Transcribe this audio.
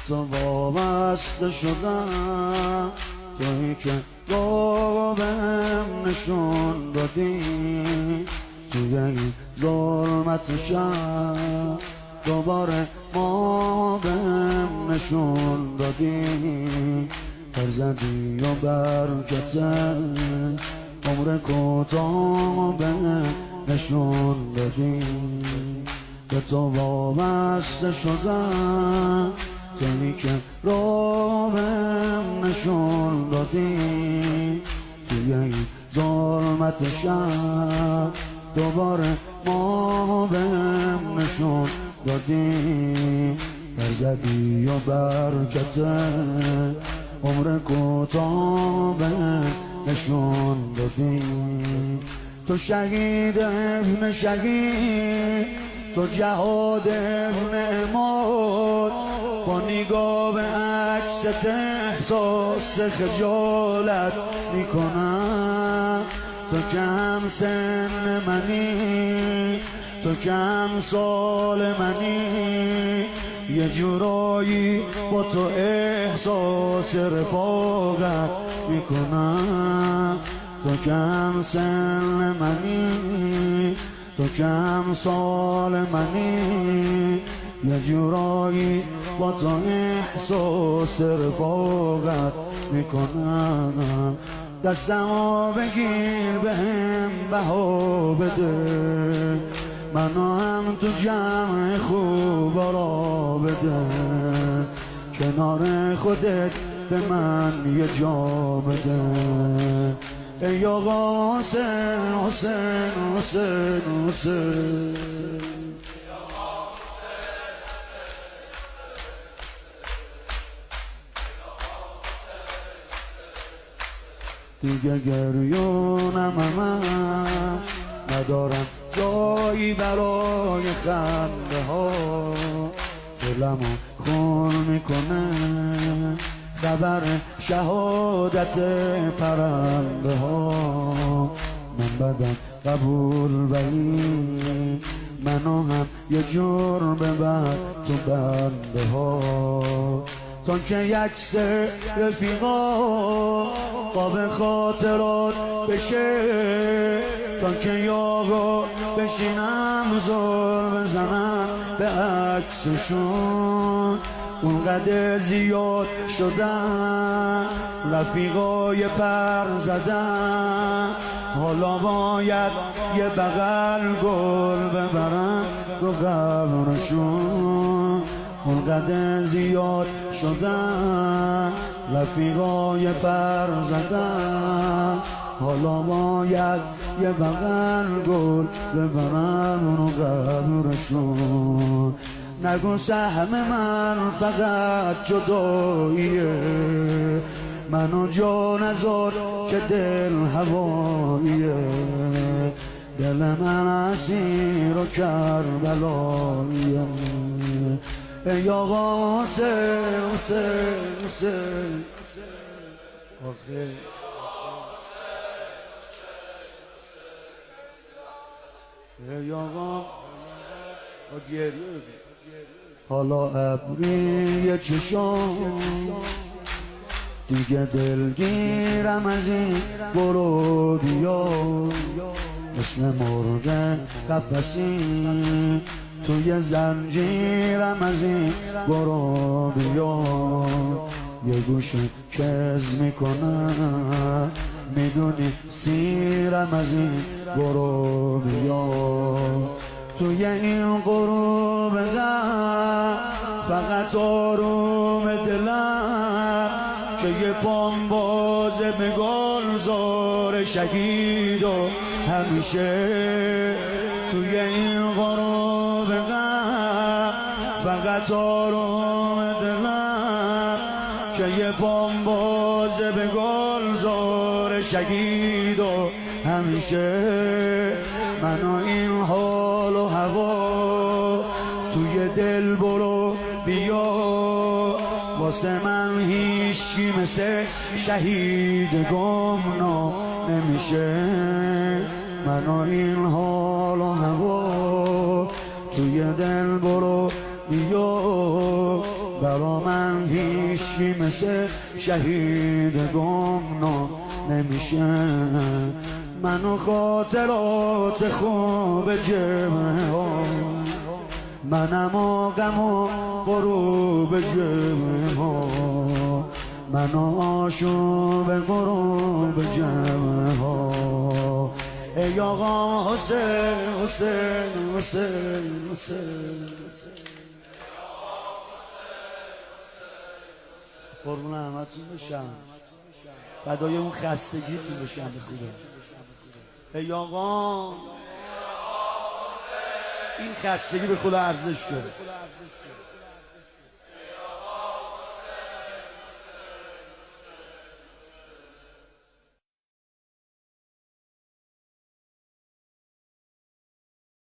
تو وابسته شدم، تویی که رو بهم نشون دادی توی این ظلمت شب. دوباره ما بهم نشون دادی فرزندی و برکت عمر کوتاه بهم نشون دادی. به تو وابسته شدم، تویی که رو بهم نشون دادی توی این ظلمت شب. دوباره ما بهم نشون دادی فرزندی و برکت عمر کوتاه بهم نشون دادی. تو شهید ابن شهید، تو جهاد ابن اماد، با نگاه به عکست احساس خجالت میکنم. تو کم سن منی، تو کم سال منی، یه جورایی با تو احساس رفاقت میکنم. تو کم سن منی، تو کم سال منی، یه جورایی با تو احساس رفاقت میکنم. دستمو بگیر بهم بها بده، منو هم تو جمع خوبا را بده، کنار خودت به من یه جا بده. ای آقا حسین حسین حسین حسین، دیگه گریونم من ندارم جایی برای خنده ها، دلمو خون میکنه خبر شهادت پرنده ها. من بدم قبول ولی منو هم یه جور ببر تو بنده ها. تا که یکس رفیقا قاب خاطرات بشه، تا که یاغا بشینم زور بزنم به عکسشون. اونقدر زیاد شدن رفیقای پر زدن، حالا باید یه بغل گل ببرن رو قبرشون. اونقدر زیاد شدن رفیقای پر زدن، حالا باید یه بغل گل ببرن رو قبرشون. نگو سهم من فقط جداییه، منو جا نذار که دل هواییه، دل من اسیر و کربلاییه. ای آقا حسین حسین حسین ای آقا حالا ابری چشام دیگه دلگیرم از این برو بیا، مثل مرغ قفسی توی زنجیرم از این برو بیا. یه گوشه کز میکنم میدونی سیرم از این برو بیا. توی این غروب غم فقط آروم دلم که یه پام بازه به گلزار شهید و همیشه. توی این غروب غم فقط آروم دلم که یه پام بازه به گلزار شهید و همیشه. منو این حال و هوا توی دل برو بیا، واسه من هیچکی مثل شهید گمنا نمیشه. منو این حال و هوا توی دل برو بیا، برا من هیچی مثل شهید گمنام نمیشه. منو خاطرات خوب جمعه ها، منم و غم و غروب جمعه ها، منو آشوب غروب جمعه ها. ای آقا حسین حسین حسین حسین، قربون احمدتون بشم، فدای اون خستگیتون بشم به خدا. ای آقا این خستگی به خدا ارزش داره.